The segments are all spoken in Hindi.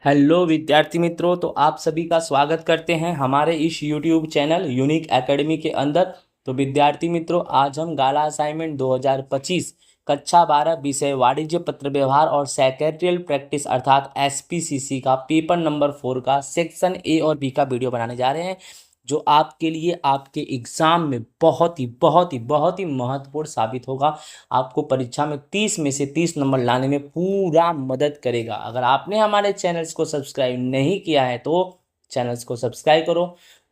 हेलो विद्यार्थी मित्रों, तो आप सभी का स्वागत करते हैं हमारे इस यूट्यूब चैनल यूनिक एकेडमी के अंदर। तो विद्यार्थी मित्रों, आज हम गाला असाइनमेंट 2025 कक्षा 12 विषय वाणिज्य पत्र व्यवहार और सेक्रेटरियल प्रैक्टिस अर्थात एसपीसीसी का पेपर नंबर 4 का सेक्शन ए और बी का वीडियो बनाने जा रहे हैं, जो आपके लिए आपके एग्जाम में बहुत ही महत्वपूर्ण साबित होगा। आपको परीक्षा में 30 में से 30 नंबर लाने में पूरा मदद करेगा। अगर आपने हमारे चैनल्स को सब्सक्राइब नहीं किया है तो चैनल्स को सब्सक्राइब करो,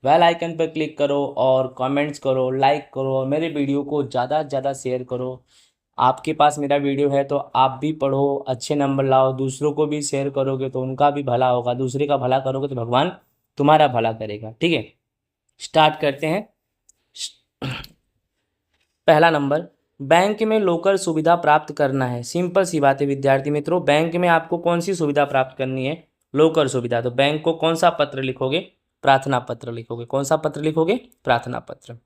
बेल आइकन पर क्लिक करो और कमेंट्स करो, लाइक करो और मेरे वीडियो को ज़्यादा से ज़्यादा शेयर करो। आपके पास मेरा वीडियो है तो आप भी पढ़ो, अच्छे नंबर लाओ, दूसरों को भी शेयर करोगे तो उनका भी भला होगा, दूसरे का भला करोगे तो भगवान तुम्हारा भला करेगा। ठीक है, स्टार्ट करते हैं। पहला नंबर, बैंक में लोकल सुविधा प्राप्त करना है। सिंपल सी बात है विद्यार्थी मित्रों, बैंक में आपको कौन सी सुविधा प्राप्त करनी है? लोकल सुविधा। तो बैंक को कौन सा पत्र लिखोगे? प्रार्थना पत्र लिखोगे। कौन सा पत्र लिखोगे? प्रार्थना पत्र।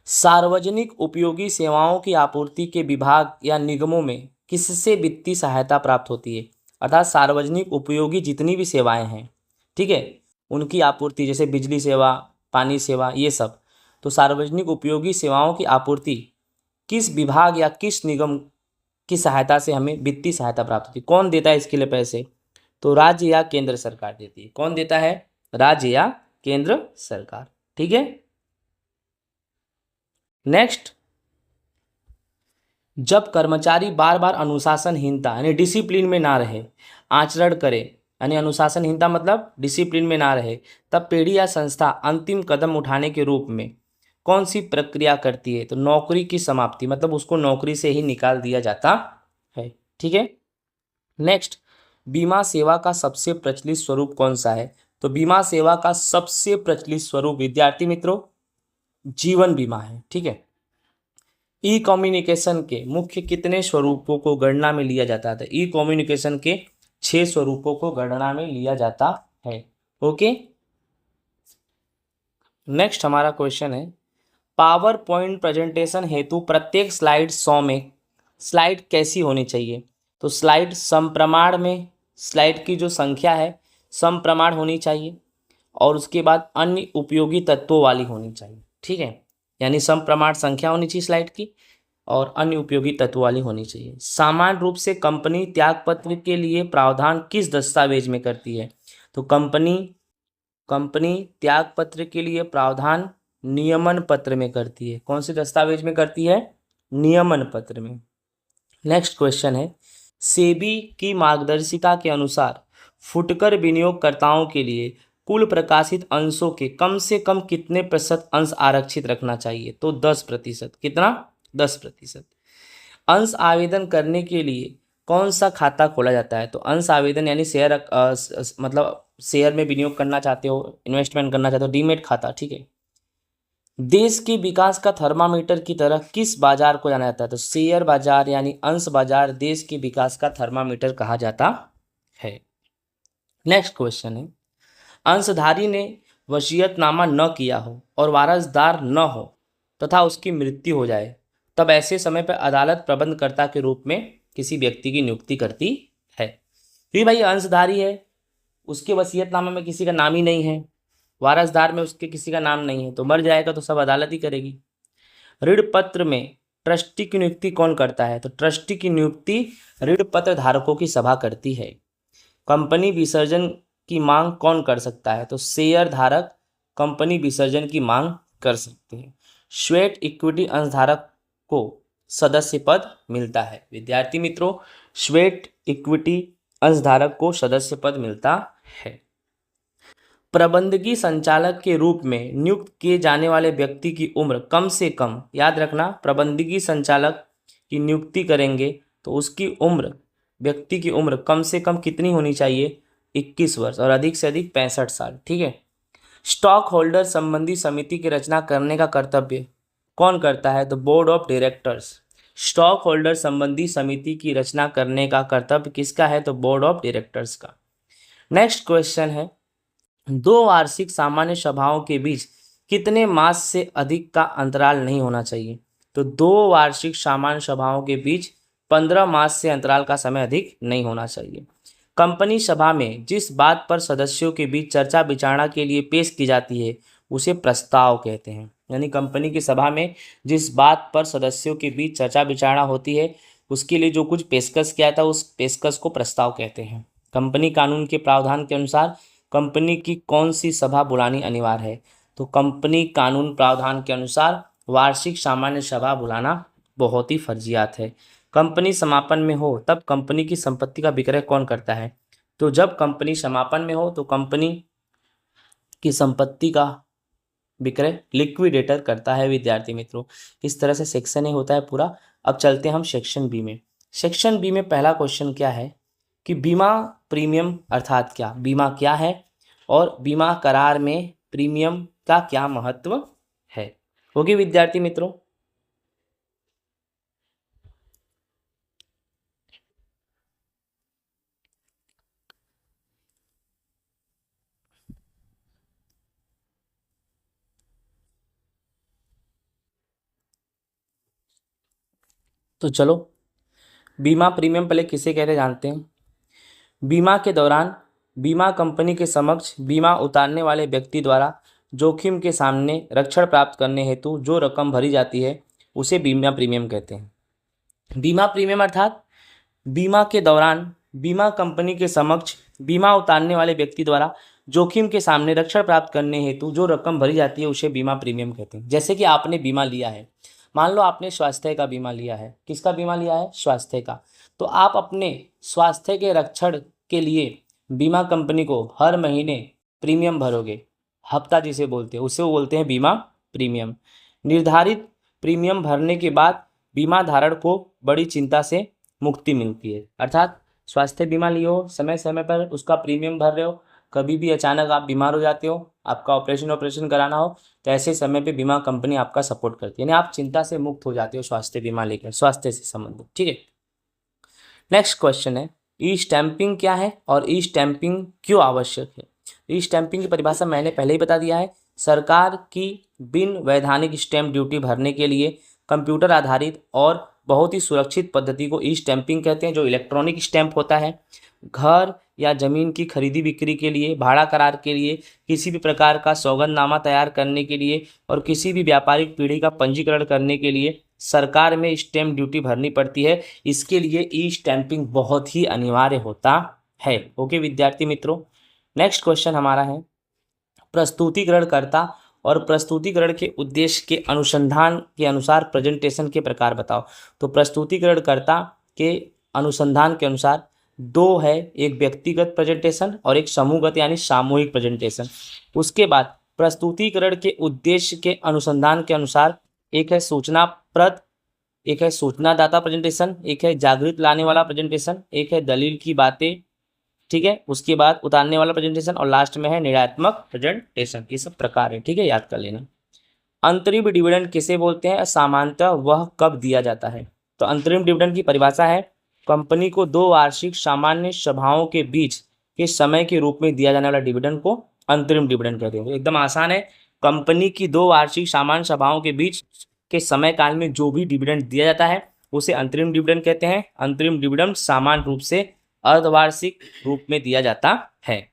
सार्वजनिक उपयोगी सेवाओं की आपूर्ति के विभाग या निगमों में किससे वित्तीय सहायता प्राप्त होती है? अर्थात सार्वजनिक उपयोगी जितनी भी सेवाएं हैं, ठीक है, उनकी आपूर्ति, जैसे बिजली सेवा, पानी सेवा, ये सब। तो सार्वजनिक उपयोगी सेवाओं की आपूर्ति किस विभाग या किस निगम की सहायता से हमें वित्तीय सहायता प्राप्त होती है? कौन देता है इसके लिए पैसे? तो राज्य या केंद्र सरकार देती है। कौन देता है? राज्य या केंद्र सरकार। ठीक है, नेक्स्ट, जब कर्मचारी बार बार अनुशासनहीनता यानी डिसिप्लिन में ना रहे, आचरण करे, यानी अनुशासनहीनता मतलब डिसिप्लिन में ना रहे, तब पेढ़ी या संस्था अंतिम कदम उठाने के रूप में कौन सी प्रक्रिया करती है? तो नौकरी की समाप्ति, मतलब उसको नौकरी से ही निकाल दिया जाता है। ठीक है, नेक्स्ट, बीमा सेवा का सबसे प्रचलित स्वरूप कौन सा है? तो बीमा सेवा का सबसे प्रचलित स्वरूप विद्यार्थी मित्रों जीवन बीमा है। ठीक है, ई कम्युनिकेशन के मुख्य कितने स्वरूपों को गणना में लिया जाता है? ई कम्युनिकेशन के 6 स्वरूपों को गणना में लिया जाता है। ओके, नेक्स्ट हमारा क्वेश्चन है, पावर पॉइंट प्रेजेंटेशन हेतु प्रत्येक स्लाइड 100 में स्लाइड कैसी होनी चाहिए? तो स्लाइड समप्रमाण में, स्लाइड की जो संख्या है समप्रमाण होनी चाहिए और उसके बाद अन्य उपयोगी तत्वों वाली होनी चाहिए। ठीक है, यानी समप्रमाण संख्या होनी चाहिए स्लाइड की और अन्य उपयोगी तत्व वाली होनी चाहिए। सामान्य रूप से कंपनी त्यागपत्र के लिए प्रावधान किस दस्तावेज में करती है? तो कंपनी त्यागपत्र के लिए प्रावधान नियमन पत्र में करती है। कौन से दस्तावेज में करती है? नियमन पत्र में। नेक्स्ट क्वेश्चन है, सेबी की मार्गदर्शिका के अनुसार फुटकर विनियोगकर्ताओं के लिए कुल प्रकाशित अंशों के कम से कम कितने प्रतिशत अंश आरक्षित रखना चाहिए? तो 10%। कितना? 10%। अंश आवेदन करने के लिए कौन सा खाता खोला जाता है? तो अंश आवेदन यानी शेयर, मतलब शेयर में विनियोग करना चाहते हो, इन्वेस्टमेंट करना चाहते हो, डीमेट खाता। ठीक है, देश के विकास का थर्मामीटर की तरह किस बाजार को जाना जाता है? तो शेयर बाजार यानी अंश बाजार देश के विकास का थर्मामीटर कहा जाता है। नेक्स्ट क्वेश्चन है, अंशधारी ने वसीयतनामा न किया हो और वारसदार न हो तथा उसकी मृत्यु हो जाए, तब ऐसे समय पर अदालत प्रबंधकर्ता के रूप में किसी व्यक्ति की नियुक्ति करती है। तो भाई अंशधारी है, उसके वसीयतनामा में किसी का नाम ही नहीं है, वारसदार में उसके किसी का नाम नहीं है, तो मर जाएगा तो सब अदालत ही करेगी। ऋण पत्र में ट्रस्टी की नियुक्ति कौन करता है? तो ट्रस्टी की नियुक्ति ऋण पत्र धारकों की सभा करती है। कंपनी विसर्जन की मांग कौन कर सकता है? तो शेयर धारक कंपनी विसर्जन की मांग कर सकते हैं। स्वेट इक्विटी अंशधारक को सदस्य पद मिलता है। विद्यार्थी मित्रों, स्वेट इक्विटी अंशधारक को सदस्य पद मिलता है। प्रबंधकीय संचालक के रूप में नियुक्त किए जाने वाले व्यक्ति की उम्र कम से कम, याद रखना, प्रबंधकीय संचालक की नियुक्ति करेंगे तो उसकी उम्र, व्यक्ति की उम्र कम से कम कितनी होनी चाहिए? 21 वर्ष और अधिक से अधिक 65 साल। ठीक है, स्टॉक होल्डर संबंधी समिति की रचना करने का कर्तव्य कौन करता है? तो board of directors. Stock holder संबंधी समिति की रचना करने का कर्तव्य किसका है? तो बोर्ड ऑफ डायरेक्टर्स का। नेक्स्ट क्वेश्चन है, 2 वार्षिक सामान्य सभाओं के बीच कितने मास से अधिक का अंतराल नहीं होना चाहिए? तो 2 वार्षिक सामान्य सभाओं के बीच 15 मास से अंतराल का समय अधिक नहीं होना चाहिए। कंपनी सभा में जिस बात पर सदस्यों के बीच चर्चा विचारणा के लिए पेश की जाती है उसे प्रस्ताव कहते हैं। यानी कंपनी की सभा में जिस बात पर सदस्यों के बीच चर्चा विचारणा होती है उसके लिए जो कुछ पेशकश किया था उस पेशकश को प्रस्ताव कहते हैं। कंपनी कानून के प्रावधान के अनुसार कंपनी की कौन सी सभा बुलानी अनिवार्य है? तो कंपनी कानून प्रावधान के अनुसार वार्षिक सामान्य सभा बुलाना बहुत ही फर्जियात है। कंपनी समापन में हो तब कंपनी की संपत्ति का विक्रय कौन करता है? तो जब कंपनी समापन में हो तो कंपनी की संपत्ति का विक्रय लिक्विडेटर करता है विद्यार्थी मित्रों। इस तरह से सेक्शन ए होता है पूरा। अब चलते हैं हम सेक्शन बी में। सेक्शन बी में पहला क्वेश्चन क्या है कि बीमा प्रीमियम अर्थात क्या, बीमा क्या है और बीमा करार में प्रीमियम का क्या महत्व है। होगी विद्यार्थी मित्रों। तो चलो बीमा प्रीमियम पहले किसे कहते जानते हैं। बीमा के दौरान बीमा कंपनी के समक्ष बीमा उतारने वाले व्यक्ति द्वारा जोखिम के सामने रक्षण प्राप्त करने हेतु जो रकम भरी जाती है उसे बीमा प्रीमियम कहते हैं। बीमा प्रीमियम अर्थात बीमा के दौरान बीमा कंपनी के समक्ष बीमा उतारने वाले व्यक्ति द्वारा जोखिम के सामने रक्षण प्राप्त करने हेतु जो रकम भरी जाती है उसे बीमा प्रीमियम कहते हैं। जैसे कि आपने बीमा लिया है, मान लो आपने स्वास्थ्य का बीमा लिया है। किसका बीमा लिया है? स्वास्थ्य का। तो आप अपने स्वास्थ्य के रक्षण के लिए बीमा कंपनी को हर महीने प्रीमियम भरोगे, हफ्ता जिसे बोलते हैं उसे बोलते हैं बीमा प्रीमियम। निर्धारित प्रीमियम भरने के बाद बीमा धारक को बड़ी चिंता से मुक्ति मिलती है। अर्थात स्वास्थ्य बीमा लियो, समय समय पर उसका प्रीमियम भर रहे हो, कभी भी अचानक आप बीमार हो जाते हो, आपका ऑपरेशन कराना हो तो ऐसे समय पे बीमा कंपनी आपका सपोर्ट करती है। यानी आप चिंता से मुक्त हो जाते हो स्वास्थ्य बीमा लेकर, स्वास्थ्य से संबंधित। ठीक है, नेक्स्ट क्वेश्चन है ई स्टैंपिंग क्या है और ई स्टैंपिंग क्यों आवश्यक है। ई स्टैंपिंग की परिभाषा मैंने पहले ही बता दिया है। सरकार की बिन वैधानिक स्टैंप ड्यूटी भरने के लिए कंप्यूटर आधारित और बहुत ही सुरक्षित पद्धति को ई स्टैंपिंग कहते हैं, जो इलेक्ट्रॉनिक स्टैंप होता है। घर या ज़मीन की खरीदी बिक्री के लिए, भाड़ा करार के लिए, किसी भी प्रकार का सौगंधनामा तैयार करने के लिए और किसी भी व्यापारिक पीढ़ी का पंजीकरण करने के लिए सरकार में स्टैंप ड्यूटी भरनी पड़ती है। इसके लिए ई स्टैंपिंग बहुत ही अनिवार्य होता है। ओके विद्यार्थी मित्रों, नेक्स्ट क्वेश्चन हमारा है प्रस्तुतिकरणकर्ता और प्रस्तुतिकरण के उद्देश्य के अनुसंधान के अनुसार प्रेजेंटेशन के प्रकार बताओ। तो प्रस्तुतिकरणकर्ता के अनुसंधान के अनुसार दो है, एक व्यक्तिगत प्रेजेंटेशन और एक समूहगत यानी सामूहिक प्रेजेंटेशन। उसके बाद प्रस्तुतिकरण के उद्देश्य के अनुसंधान के अनुसार एक है सूचनाप्रद, एक है सूचनादाता प्रेजेंटेशन, एक है जागृत लाने वाला प्रेजेंटेशन, एक है दलील की बातें। ठीक है, उसके बाद उतारने वाला प्रेजेंटेशन और लास्ट में है निर्णयात्मक प्रेजेंटेशन। ये सब प्रकार है, ठीक है, याद कर लेना। अंतरिम डिविडेंड किसे बोलते हैं, सामान्यतः वह कब दिया जाता है। तो अंतरिम डिविडेंड की परिभाषा है कंपनी को 2 वार्षिक सामान्य सभाओं के बीच के समय के रूप में दिया जाने वाला डिविडेंड को अंतरिम डिविडेंड कहते हैं। एकदम आसान है, कंपनी की 2 वार्षिक सामान्य सभाओं के बीच के समय काल में जो भी डिविडेंड दिया जाता है उसे अंतरिम डिविडेंड कहते हैं। अंतरिम डिविडेंड सामान्य रूप से अर्धवार्षिक रूप में दिया जाता है।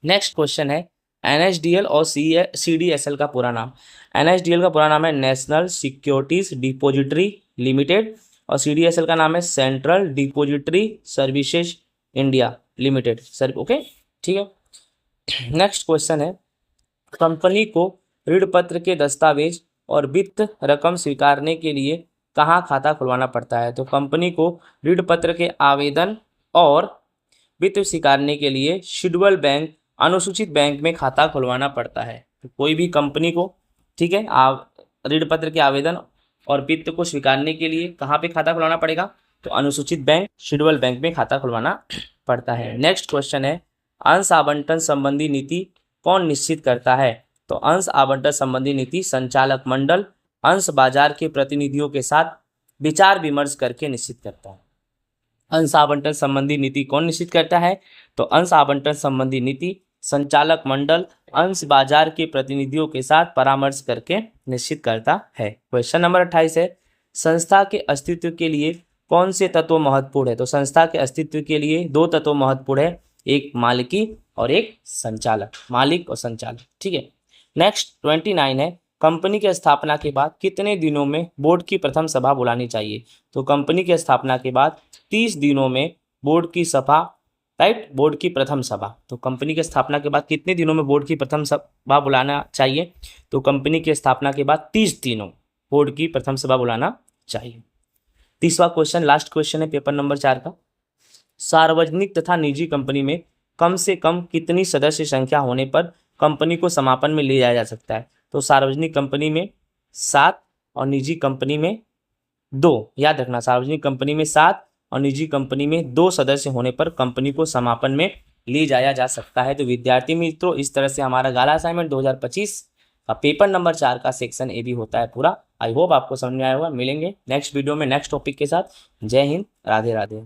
नेक्स्ट क्वेश्चन है एनएसडीएल और सीडीएसएल का पूरा नाम। एनएसडीएल का पूरा नाम है नेशनल सिक्योरिटीज डिपोजिटरी लिमिटेड और सीडीएसएल का नाम है central depository services India limited. Sir okay, ठीक है। नेक्स्ट क्वेश्चन है कंपनी को ऋण पत्र के दस्तावेज और वित्त रकम स्वीकारने के लिए कहाँ खाता खुलवाना पड़ता है। तो कंपनी को ऋण पत्र के आवेदन और वित्त स्वीकारने के लिए शेड्यूल बैंक, अनुसूचित बैंक में खाता खुलवाना पड़ता है। तो कोई भी कंपनी को, ठीक है, ऋण पत्र के आवेदन और वित्त को स्वीकारने के लिए कहाँ पे खाता खुलवाना पड़ेगा, तो अनुसूचित बैंक, शेड्यूल बैंक में खाता खुलवाना पड़ता है। नेक्स्ट क्वेश्चन है अंश आवंटन संबंधी नीति कौन निश्चित करता है। तो अंश आवंटन संबंधी नीति संचालक मंडल अंश बाजार के प्रतिनिधियों के साथ विचार विमर्श करके निश्चित करता है। अंश आवंटन संबंधी नीति कौन निश्चित करता है, तो अंश आवंटन संबंधी नीति संचालक मंडल अंश बाजार के प्रतिनिधियों के साथ परामर्श करके निश्चित करता है। क्वेश्चन नंबर 28 है संस्था के अस्तित्व के लिए कौन से तत्व महत्वपूर्ण है? तो संस्था के अस्तित्व के लिए 2 तत्व महत्वपूर्ण है, एक मालिकी और एक संचालक, मालिक और संचालक। ठीक है। नेक्स्ट 29 है, कंपनी की स्थापना के बाद कितने दिनों में बोर्ड की प्रथम सभा बुलानी चाहिए? तो कंपनी की स्थापना के बाद 30 दिनों में बोर्ड की सभा, राइट, बोर्ड की प्रथम सभा। तो कंपनी की स्थापना के बाद कितने दिनों में बोर्ड की प्रथम सभा बुलाना चाहिए? तो कंपनी की स्थापना के बाद 30 दिनों बोर्ड की प्रथम सभा बुलाना चाहिए। 30वां क्वेश्चन, लास्ट क्वेश्चन है पेपर नंबर 4 का। सार्वजनिक तथा निजी कंपनी में कम से कम कितनी सदस्य संख्या होने पर कंपनी को समापन में ले जाया जा सकता है? तो सार्वजनिक कंपनी में 7 और निजी कंपनी में 2। याद रखना, सार्वजनिक कंपनी में 7 और निजी कंपनी में 2 सदस्य होने पर कंपनी को समापन में ले जाया जा सकता है। तो विद्यार्थी मित्रों, इस तरह से हमारा गाला असाइनमेंट 2025 का पेपर नंबर 4 का सेक्शन ए भी होता है पूरा। आई होप आपको समझ में आया होगा। मिलेंगे नेक्स्ट वीडियो में नेक्स्ट टॉपिक के साथ। जय हिंद, राधे राधे।